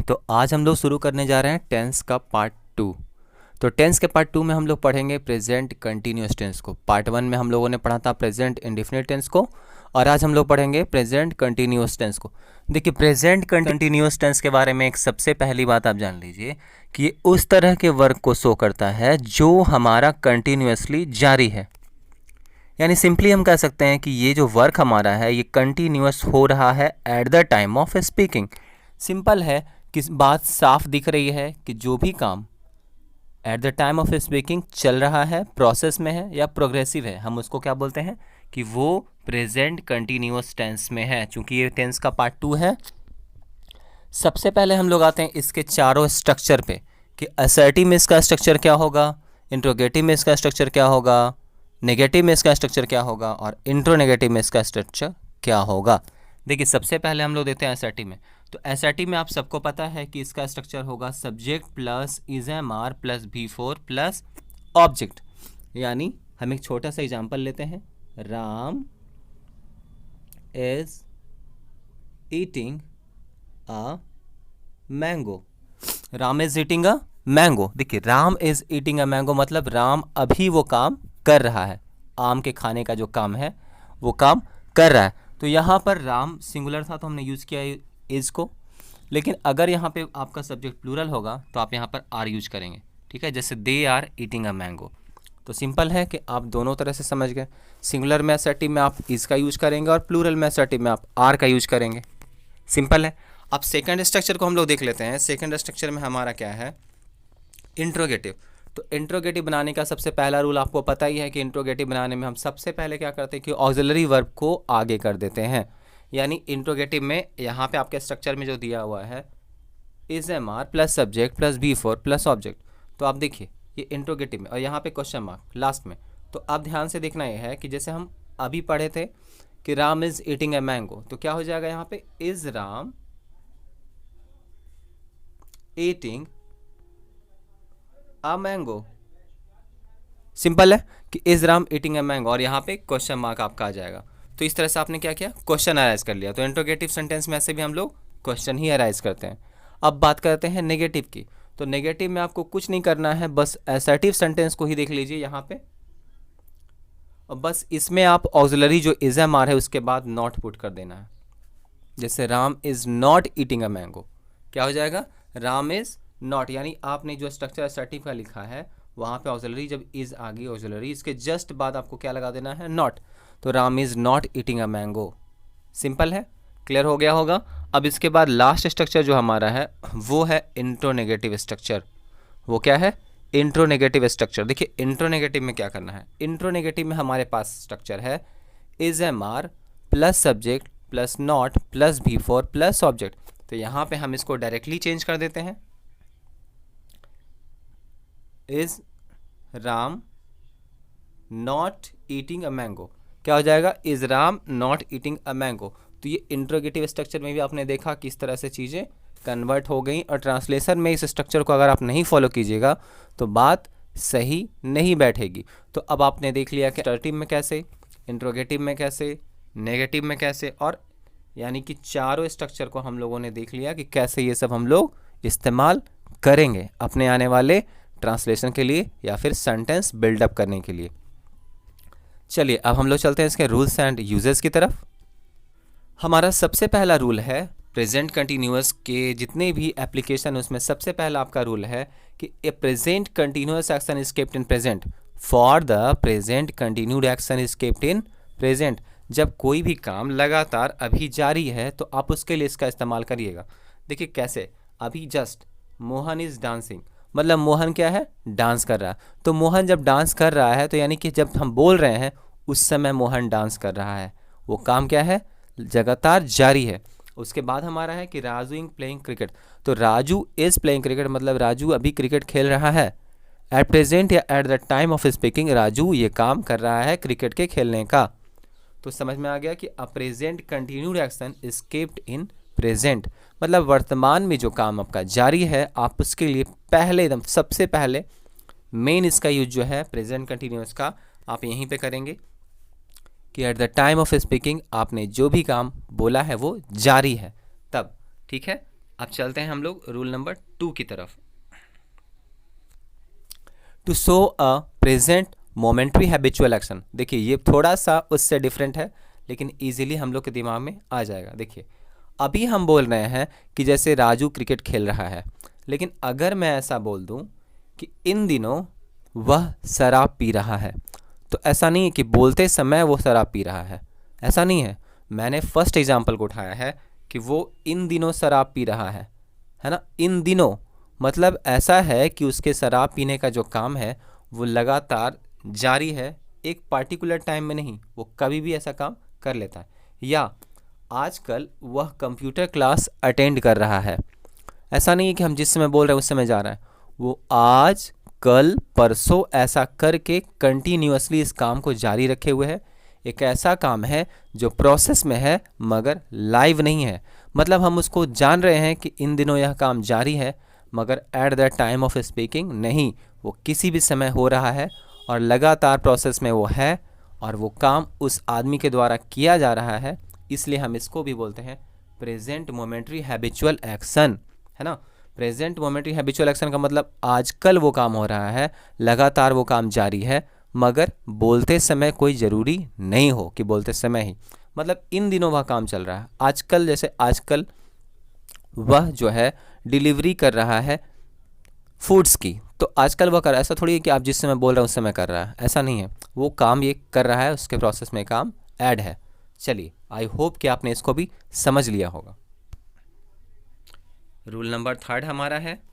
तो आज हम लोग शुरू करने जा रहे हैं टेंस का पार्ट 2। तो टेंस के पार्ट 2 में हम लोग पढ़ेंगे प्रेजेंट कंटिन्यूअस टेंस को। पार्ट 1 में हम लोगों ने पढ़ा था प्रेजेंट इंडेफिनिट टेंस को, और आज हम लोग पढ़ेंगे प्रेजेंट कंटिन्यूअस टेंस को। देखिए, प्रेजेंट कंटिन्यूअस टेंस के बारे में एक सबसे पहली बात आप जान लीजिए कि ये उस तरह के वर्क को शो करता है जो हमारा कंटिन्यूअसली जारी है। यानी सिंपली हम कह सकते हैं कि ये जो वर्क हमारा है ये कंटिन्यूअस हो रहा है at the time of speaking. Simple है कि बात साफ दिख रही है कि जो भी काम at the time of speaking चल रहा है, प्रोसेस में है या प्रोग्रेसिव है, हम उसको क्या बोलते हैं कि वो प्रेजेंट कंटिन्यूअस टेंस में है। चूंकि ये टेंस का पार्ट 2 है, सबसे पहले हम लोग आते हैं इसके चारों स्ट्रक्चर पे कि असर्टिव में इसका स्ट्रक्चर क्या होगा, इंट्रोगेटिव में इसका स्ट्रक्चर क्या होगा, नेगेटिव में इसका स्ट्रक्चर क्या होगा और इंट्रोनेगेटिव में इसका स्ट्रक्चर क्या होगा। देखिए, सबसे पहले हम लोग देते हैं असर्टिव में। तो असर्टिव में आप सबको पता है कि इसका स्ट्रक्चर होगा subject plus is M R plus V4 plus object. यानी हम एक छोटा सा एग्जांपल लेते हैं, Ram is eating a mango. Ram is eating a mango. देखिए, Ram is eating a mango मतलब राम अभी वो काम कर रहा है, आम के खाने का जो काम है वो काम कर रहा है। तो यहाँ पर राम सिंगुलर था तो हमने यूज़ किया इज को, लेकिन अगर यहाँ पे आपका सब्जेक्ट प्लूरल होगा तो आप यहाँ पर आर यूज करेंगे। ठीक है, जैसे they are eating a mango. तो सिंपल है कि आप दोनों तरह से समझ गए। सिंगुलर में असर्टिव में आप इज का यूज करेंगे और प्लूरल में असर्टिव में आप आर का यूज करेंगे। सिंपल है। अब सेकंड स्ट्रक्चर को हम लोग देख लेते हैं। सेकंड स्ट्रक्चर में हमारा क्या है, इंट्रोगेटिव। तो इंट्रोगेटिव बनाने का सबसे पहला रूल आपको पता ही है कि इंट्रोगेटिव बनाने में हम सबसे पहले क्या करते हैं कि ऑक्सिलरी वर्ब को आगे कर देते हैं। यानी इंट्रोगेटिव में यहाँ पे आपके स्ट्रक्चर में जो दिया हुआ है is M R plus subject plus V4 plus object. तो आप देखिए ये इंट्रोगेटिव में, और यहाँ पे क्वेश्चन मार्क लास्ट में। तो अब ध्यान से देखना यह है कि जैसे हम अभी पढ़े थे कि Ram is eating a mango, तो क्या हो जाएगा यहाँ पे is Ram eating a mango. Simple है कि is Ram eating a mango, और यहाँ पे क्वेश्चन मार्क आपका आ जाएगा। तो इस तरह से आपने क्या किया, क्वेश्चन अराइज कर लिया। तो इंट्रोगेटिव सेंटेंस में ऐसे भी हम लोग क्वेश्चन ही अराइज करते हैं। अब बात करते हैं नेगेटिव की। तो नेगेटिव में आपको कुछ नहीं करना है, बस असर्टिव सेंटेंस को ही देख लीजिए यहाँ पे, और बस इसमें आप ऑक्सिलरी जो इज एम आर है उसके बाद नॉट पुट कर देना है। जैसे Ram is not eating a mango, क्या हो जाएगा, राम इज नॉट। यानी आपने जो स्ट्रक्चर असर्टिव का लिखा है वहाँ पे ऑक्सिलरी जब इज आ गई ऑक्सिलरी, इसके जस्ट बाद आपको क्या लगा देना है, नॉट। तो Ram is not eating a mango. Simple है, क्लियर हो गया होगा। अब इसके बाद लास्ट स्ट्रक्चर जो हमारा है वो है इंट्रोनेगेटिव स्ट्रक्चर। वो क्या है, इंट्रोनेगेटिव स्ट्रक्चर। देखिए, इंट्रोनेगेटिव में क्या करना है, इंट्रोनेगेटिव में हमारे पास स्ट्रक्चर है is M R plus subject plus not plus V4 plus object. तो यहाँ पे हम इसको डायरेक्टली चेंज कर देते हैं, is Ram not eating a mango. क्या हो जाएगा, is Ram not eating a mango. तो ये इंट्रोगेटिव स्ट्रक्चर में भी आपने देखा किस तरह से चीज़ें कन्वर्ट हो गई, और ट्रांसलेशन में इस स्ट्रक्चर को अगर आप नहीं फॉलो कीजिएगा तो बात सही नहीं बैठेगी। तो अब आपने देख लिया कि असर्टिव में कैसे, इंट्रोगेटिव में कैसे, नेगेटिव में कैसे, और यानी कि चारों स्ट्रक्चर को हम लोगों ने देख लिया कि कैसे ये सब हम लोग इस्तेमाल करेंगे अपने आने वाले ट्रांसलेशन के लिए या फिर सेंटेंस बिल्डअप करने के लिए। चलिए अब हम लोग चलते हैं इसके रूल्स एंड यूजेस की तरफ। हमारा सबसे पहला रूल है प्रेजेंट कंटिन्यूअस के जितने भी एप्लीकेशन उसमें सबसे पहला आपका रूल है कि a present continuous action is kept in present for the present continued action is kept in present. जब कोई भी काम लगातार अभी जारी है तो आप उसके लिए इसका इस्तेमाल करिएगा। देखिए कैसे, अभी जस्ट मोहन इज डांसिंग, मतलब मोहन क्या है, डांस कर रहा है। तो मोहन जब डांस कर रहा है तो यानी कि जब हम बोल रहे हैं उस समय मोहन डांस कर रहा है, वो काम क्या है, लगातार जारी है। उसके बाद हमारा है कि राजू इज प्लेइंग क्रिकेट। तो राजू इज प्लेइंग क्रिकेट मतलब राजू अभी क्रिकेट खेल रहा है। एट प्रेजेंट या at the time of speaking Raju ये काम कर रहा है क्रिकेट के खेलने का। तो समझ में आ गया कि a present continued action is kept in present, मतलब वर्तमान में जो काम आपका जारी है आप उसके लिए पहले एकदम सबसे पहले मेन इसका यूज जो है प्रेजेंट कंटिन्यूअस का आप यहीं पे करेंगे कि at the time of speaking आपने जो भी काम बोला है वो जारी है तब। ठीक है, अब चलते हैं हम लोग रूल नंबर 2 की तरफ। To show a present momentary habitual action. देखिए ये थोड़ा सा उससे डिफरेंट है, लेकिन इजीली हम लोग के दिमाग में आ जाएगा। देखिए अभी हम बोल रहे हैं कि जैसे राजू क्रिकेट खेल रहा है, लेकिन अगर मैं ऐसा बोल दूं कि इन दिनों वह शराब पी रहा है, तो ऐसा नहीं है कि बोलते समय वो शराब पी रहा है, ऐसा नहीं है। मैंने फर्स्ट एग्जाम्पल को उठाया है कि वो इन दिनों शराब पी रहा है ना। इन दिनों मतलब ऐसा है कि उसके शराब पीने का जो काम है वो लगातार जारी है, एक पार्टिकुलर टाइम में नहीं, वो कभी भी ऐसा काम कर लेता है। या आजकल वह कंप्यूटर क्लास अटेंड कर रहा है, ऐसा नहीं है कि हम जिस समय बोल रहे हैं उस समय जा रहा है, वो आज कल परसों ऐसा करके कंटिन्यूअसली इस काम को जारी रखे हुए है। एक ऐसा काम है जो प्रोसेस में है मगर लाइव नहीं है, मतलब हम उसको जान रहे हैं कि इन दिनों यह काम जारी है, मगर at the time of speaking नहीं, वो किसी भी समय हो रहा है और लगातार प्रोसेस में वो है और वो काम उस आदमी के द्वारा किया जा रहा है। इसलिए हम इसको भी बोलते हैं प्रेजेंट मोमेंट्री हैबिचुअल एक्शन, है ना। प्रेजेंट मोमेंट्री हैबिचुअल एक्शन का मतलब आजकल वो काम हो रहा है, लगातार वो काम जारी है, मगर बोलते समय कोई ज़रूरी नहीं हो कि बोलते समय ही, मतलब इन दिनों वह काम चल रहा है। आजकल जैसे आजकल वह जो है डिलीवरी कर रहा है फूड्स की, तो आजकल वह कर रहा है, ऐसा थोड़ी है कि आप जिस समय बोल रहे हैं उस समय कर रहा है, ऐसा नहीं है। वो काम ये कर रहा है, उसके प्रोसेस में काम ऐड है। चलिए आई होप कि आपने इसको भी समझ लिया होगा। रूल नंबर 3 हमारा है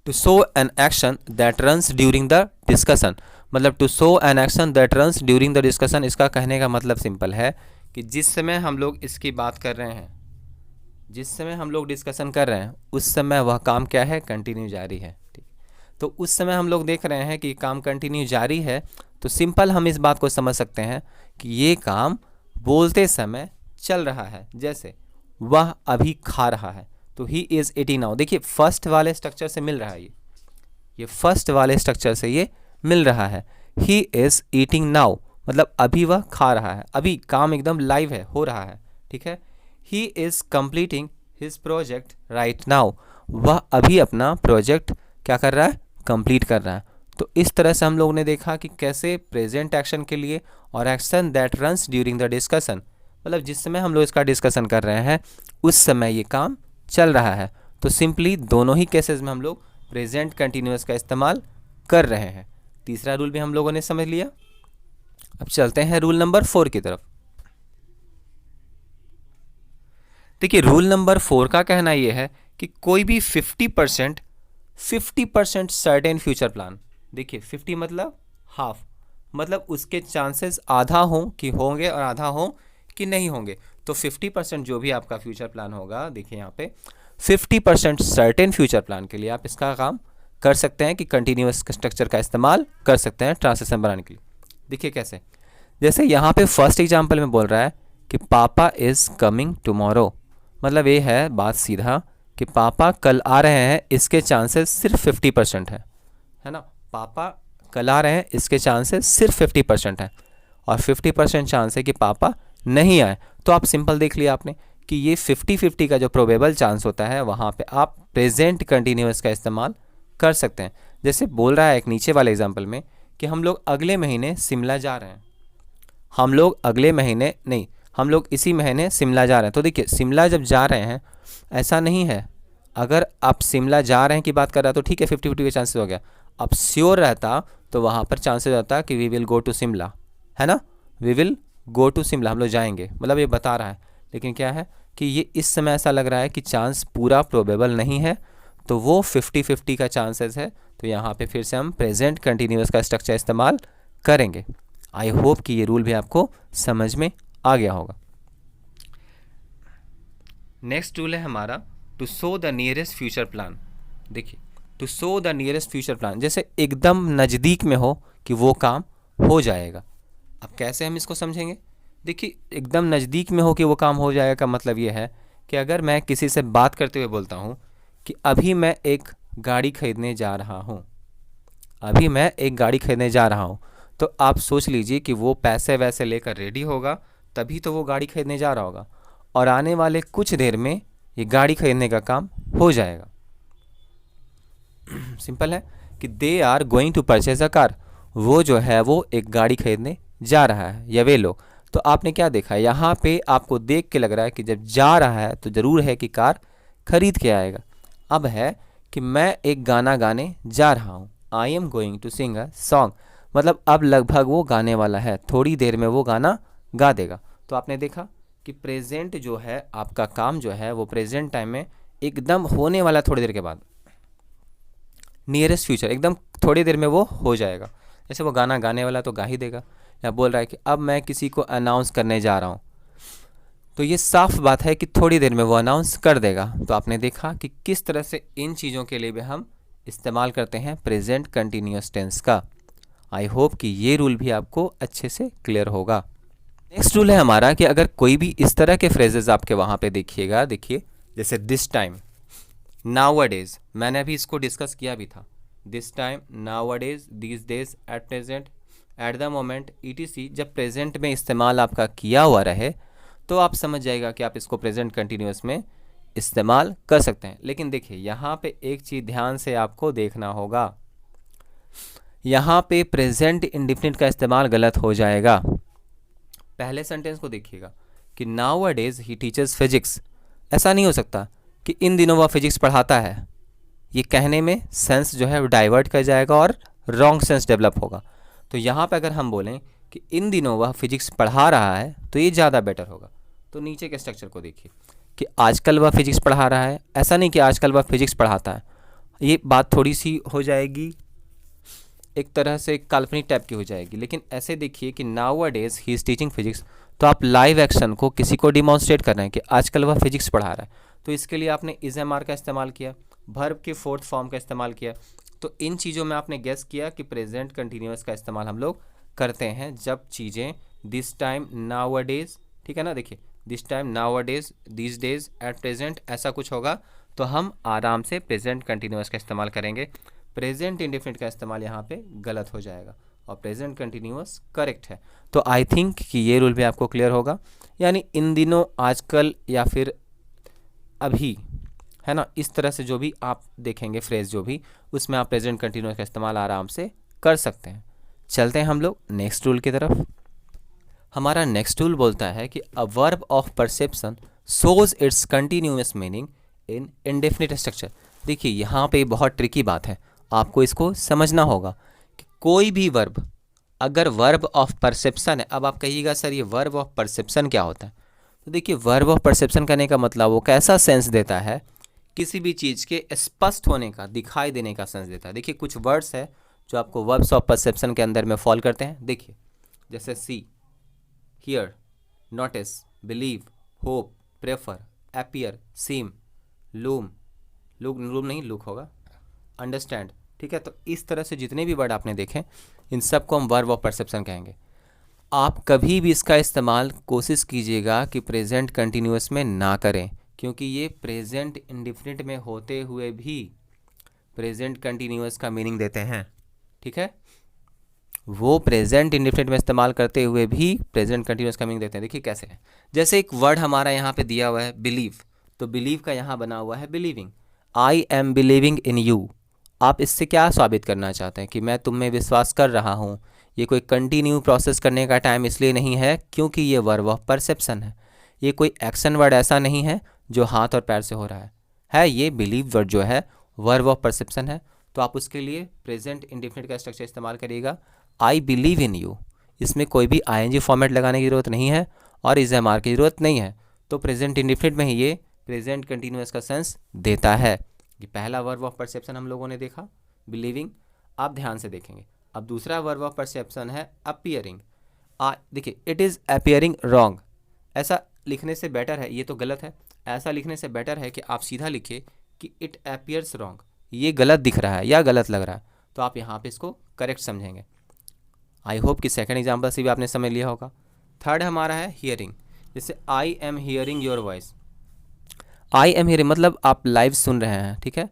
to show an action that runs during the discussion. मतलब to show an action that runs during the discussion, इसका कहने का मतलब सिंपल है कि जिस समय हम लोग इसकी बात कर रहे हैं, जिस समय हम लोग डिस्कशन कर रहे हैं उस समय वह काम क्या है, कंटिन्यू जारी है। ठीक, तो उस समय हम लोग देख रहे हैं कि काम कंटिन्यू जारी है, तो सिंपल हम इस बात को समझ सकते हैं कि ये काम बोलते समय चल रहा है। जैसे वह अभी खा रहा है, तो ही इज़ ईटिंग नाउ। देखिए फर्स्ट वाले स्ट्रक्चर से मिल रहा है, ये फर्स्ट वाले स्ट्रक्चर से ये मिल रहा है। ही इज़ ईटिंग नाउ मतलब अभी वह खा रहा है, अभी काम एकदम लाइव है, हो रहा है। ठीक है। He is completing his project right now, वह अभी अपना प्रोजेक्ट क्या कर रहा है, कंप्लीट कर रहा है। तो इस तरह से हम लोगों ने देखा कि कैसे प्रेजेंट एक्शन के लिए और action that runs during the discussion, मतलब जिस समय हम लोग इसका डिस्कशन कर रहे हैं उस समय ये काम चल रहा है। तो सिंपली दोनों ही केसेस में हम लोग प्रेजेंट कंटिन्यूअस का इस्तेमाल कर रहे हैं। तीसरा रूल भी हम लोगों ने समझ लिया। अब चलते हैं रूल नंबर 4 की तरफ। देखिए रूल नंबर 4 का कहना यह है कि कोई भी 50% सर्टेन फ्यूचर प्लान, देखिए 50 मतलब हाफ, मतलब उसके चांसेस आधा हो कि होंगे और आधा हो कि नहीं होंगे। तो 50% जो भी आपका फ्यूचर प्लान होगा, देखिए यहाँ पे 50% सर्टेन फ्यूचर प्लान के लिए आप इसका काम कर सकते हैं कि कंटिन्यूअस स्ट्रक्चर का इस्तेमाल कर सकते हैं ट्रांसलेशन बनाने के लिए। देखिए कैसे, जैसे यहाँ पे फर्स्ट एग्जाम्पल में बोल रहा है कि पापा इज़ कमिंग टुमारो, मतलब ये है बात सीधा कि पापा कल आ रहे हैं, इसके चांसेस सिर्फ 50% है ना। पापा कल आ रहे हैं, इसके चांसेस सिर्फ 50% है और 50% चांस है कि पापा नहीं आए। तो आप सिंपल देख लिया आपने कि ये 50-50 का जो प्रोबेबल चांस होता है वहाँ पे आप प्रेजेंट कंटिन्यूअस का इस्तेमाल कर सकते हैं। जैसे बोल रहा है एक नीचे वाले एग्जाम्पल में कि हम लोग अगले महीने शिमला जा रहे हैं, हम लोग अगले महीने नहीं, हम लोग इसी महीने शिमला जा रहे हैं। तो देखिए शिमला जब जा रहे हैं, ऐसा नहीं है अगर आप शिमला जा रहे हैं की बात कर रहा है तो ठीक है 50-50 के चांसेस हो गया। अब श्योर रहता तो वहाँ पर चांसेस होता कि we will go to Shimla, है ना, we will go to Shimla, हम लोग जाएंगे, मतलब ये बता रहा है। लेकिन क्या है कि ये इस समय ऐसा लग रहा है कि चांस पूरा प्रोबेबल नहीं है, तो वो 50-50 का चांसेस है। तो यहाँ पे फिर से हम प्रेजेंट कंटिन्यूअस का स्ट्रक्चर इस्तेमाल करेंगे। आई होप कि ये रूल भी आपको समझ में आ गया होगा। नेक्स्ट रूल है हमारा to show the nearest future plan. देखिए to show the nearest future plan, जैसे एकदम नज़दीक में हो कि वो काम हो जाएगा। अब कैसे हम इसको समझेंगे, देखिए एकदम नज़दीक में हो कि वो काम हो जाएगा का मतलब ये है कि अगर मैं किसी से बात करते हुए बोलता हूँ कि अभी मैं एक गाड़ी खरीदने जा रहा हूँ, अभी मैं एक गाड़ी खरीदने जा रहा हूँ, तो आप सोच लीजिए कि वो पैसे वैसे लेकर रेडी होगा तभी तो वो गाड़ी खरीदने जा रहा होगा, और आने वाले कुछ देर में ये गाड़ी खरीदने का काम हो जाएगा। सिंपल है कि they are going to purchase a car, वो जो है वो एक गाड़ी खरीदने जा रहा है या वे लोग। तो आपने क्या देखा, यहाँ पे आपको देख के लग रहा है कि जब जा रहा है तो ज़रूर है कि कार खरीद के आएगा। अब है कि मैं एक गाना गाने जा रहा हूँ, I am going to sing a song, मतलब अब लगभग वो गाने वाला है, थोड़ी देर में वो गाना गा देगा। तो आपने देखा कि प्रेजेंट जो है आपका काम जो है वो प्रेजेंट टाइम में एकदम होने वाला, थोड़ी देर के बाद, नियरेस्ट फ्यूचर, एकदम थोड़ी देर में वो हो जाएगा। जैसे वो गाना गाने वाला तो गा ही देगा, या बोल रहा है कि अब मैं किसी को अनाउंस करने जा रहा हूँ, तो ये साफ बात है कि थोड़ी देर में वो अनाउंस कर देगा। तो आपने देखा कि किस तरह से इन चीज़ों के लिए भी हम इस्तेमाल करते हैं प्रेजेंट कंटिन्यूअस टेंस का। आई होप कि ये रूल भी आपको अच्छे से क्लियर होगा। नेक्स्ट रूल है हमारा कि अगर कोई भी इस तरह के फ्रेजेस आपके वहाँ पे देखिएगा, देखिए जैसे दिस टाइम, नाउअडेज, मैंने अभी इसको डिस्कस किया भी था, this time, nowadays, these days, at present, at the moment, etc. जब प्रेजेंट में इस्तेमाल आपका किया हुआ रहे तो आप समझ जाएगा कि आप इसको प्रेजेंट कंटिन्यूअस में इस्तेमाल कर सकते हैं। लेकिन देखिए यहाँ पे एक चीज़ ध्यान से आपको देखना होगा, यहाँ पे प्रेजेंट इंडेफिनिट का इस्तेमाल गलत हो जाएगा। पहले सेंटेंस को देखिएगा कि नाउअडेज ही टीचर्स फिजिक्स, ऐसा नहीं हो सकता कि इन दिनों वह फिजिक्स पढ़ाता है। ये कहने में सेंस जो है वो डाइवर्ट कर जाएगा और रॉन्ग सेंस डेवलप होगा। तो यहाँ पे अगर हम बोलें कि इन दिनों वह फिजिक्स पढ़ा रहा है तो ये ज़्यादा बेटर होगा। तो नीचे के स्ट्रक्चर को देखिए कि आजकल वह फिजिक्स पढ़ा रहा है, ऐसा नहीं कि आजकल वह फिजिक्स पढ़ाता है। ये बात थोड़ी सी हो जाएगी, एक तरह से काल्पनिक टाइप की हो जाएगी। लेकिन ऐसे देखिए कि nowadays he is teaching physics, तो आप लाइव एक्शन को किसी को डिमॉन्स्ट्रेट कर रहे हैं कि आजकल वह फिजिक्स पढ़ा रहा है। तो इसके लिए आपने इज एम आर का इस्तेमाल किया, वर्ब के फोर्थ फॉर्म का इस्तेमाल किया। तो इन चीज़ों में आपने गेस किया कि प्रेजेंट कंटिन्यूअस का इस्तेमाल हम लोग करते हैं जब चीज़ें दिस टाइम, नाउअडेज, ठीक है ना, देखिए this time, nowadays, this days, at present, ऐसा कुछ होगा तो हम आराम से प्रेजेंट कंटिन्यूअस का इस्तेमाल करेंगे। प्रेजेंट इंडेफिनिट का इस्तेमाल यहाँ पे गलत हो जाएगा और प्रेजेंट कंटिन्यूअस करेक्ट है। तो आई थिंक कि ये रूल भी आपको क्लियर होगा, यानी इन दिनों, आजकल, या फिर अभी, है ना, इस तरह से जो भी आप देखेंगे फ्रेज जो भी, उसमें आप प्रेजेंट कंटिन्यूअस का इस्तेमाल आराम से कर सकते हैं। चलते हैं हम लोग नेक्स्ट रूल की तरफ। हमारा नेक्स्ट रूल बोलता है कि a verb of perception shows it's continuous meaning in indefinite structure. देखिए यहाँ पे बहुत ट्रिकी बात है, आपको इसको समझना होगा कि कोई भी वर्ब अगर वर्ब ऑफ परसेप्शन है, अब आप कहिएगा सर ये वर्ब ऑफ परसेप्शन क्या होता है, तो देखिए वर्ब ऑफ परसेप्शन करने का मतलब वो कैसा सेंस देता है, किसी भी चीज़ के स्पष्ट होने का, दिखाई देने का सेंस देता है। देखिए कुछ वर्ड्स है जो आपको वर्ब्स ऑफ परसेप्शन के अंदर में फॉल करते हैं। देखिए जैसे see, here, notice, believe, hope, prefer, appear, seem, loom, loom नहीं लुक होगा, अंडरस्टैंड, ठीक है। तो इस तरह से जितने भी वर्ड आपने देखे इन सब को हम वर्ब ऑफ परसेप्शन कहेंगे। आप कभी भी इसका इस्तेमाल कोशिश कीजिएगा कि प्रेजेंट कंटिन्यूअस में ना करें, क्योंकि ये प्रेजेंट इंडेफिनिट में होते हुए भी प्रेजेंट कंटिन्यूअस का मीनिंग देते हैं, ठीक है। वो प्रेजेंट इंडेफिनिट में इस्तेमाल करते हुए भी प्रेजेंट कंटिन्यूअस का मीनिंग देते हैं। देखिए कैसे है, जैसे एक वर्ड हमारा यहाँ पे दिया हुआ है बिलीव, तो बिलीव का यहाँ बना हुआ है believing, I am believing in you. आप इससे क्या साबित करना चाहते हैं कि मैं तुम में विश्वास कर रहा हूँ। ये कोई कंटिन्यू प्रोसेस करने का टाइम इसलिए नहीं है क्योंकि ये वर्ब ऑफ परसेप्शन है। ये कोई एक्शन वर्ड ऐसा नहीं है जो हाथ और पैर से हो रहा है ये बिलीव वर्ड जो है वर्ब ऑफ परसेप्शन है। तो आप उसके लिए प्रेजेंट इंडेफिनिट का स्ट्रक्चर इस्तेमाल करिएगा, आई बिलीव इन यू। इसमें कोई भी आईएनजी फॉर्मेट लगाने की ज़रूरत नहीं है और इज एम आर की ज़रूरत नहीं है। तो प्रेजेंट इंडेफिनिट में ही ये प्रेजेंट कंटिन्यूअस का सेंस देता है। ये पहला वर्ब ऑफ परसेप्शन हम लोगों ने देखा बिलीविंग। आप ध्यान से देखेंगे, अब दूसरा वर्ब ऑफ परसेप्शन है अपीयरिंग। देखिए इट इज़ अपीयरिंग रॉन्ग, ऐसा लिखने से बेटर है, ये तो गलत है, ऐसा लिखने से बेटर है कि आप सीधा लिखिए कि इट अपीयर्स रॉन्ग, ये गलत दिख रहा है या गलत लग रहा है, तो आप यहाँ पे इसको करेक्ट समझेंगे। आई होप कि सेकंड एग्जाम्पल से भी आपने समझ लिया होगा। थर्ड हमारा है हियरिंग, जैसे I am hearing your voice. I am hearing मतलब आप लाइव सुन रहे हैं, ठीक है।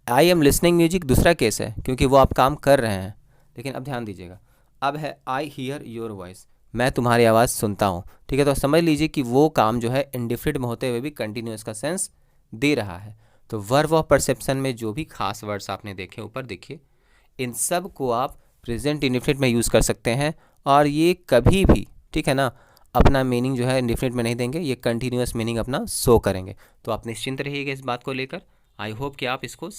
आई एम लिसनिंग म्यूजिक दूसरा केस है क्योंकि वो आप काम कर रहे हैं। लेकिन अब ध्यान दीजिएगा, अब है आई हियर योर वॉइस, मैं तुम्हारी आवाज़ सुनता हूँ, ठीक है। तो समझ लीजिए कि वो काम जो है इंडिफिनिट में होते हुए भी कंटिन्यूअस का सेंस दे रहा है। तो वर्ब ऑफ परसेप्शन में जो भी खास वर्ड्स आपने देखे ऊपर देखिए, इन सब को आप प्रेजेंट इंडेफिनिट में यूज़ कर सकते हैं, और ये कभी भी, ठीक है ना, अपना मीनिंग जो है इंडेफिनिट में नहीं देंगे, ये कंटिन्यूअस मीनिंग अपना शो करेंगे। तो आप निश्चिंत रहिएगा इस बात को लेकर। आई होप कि आप इसको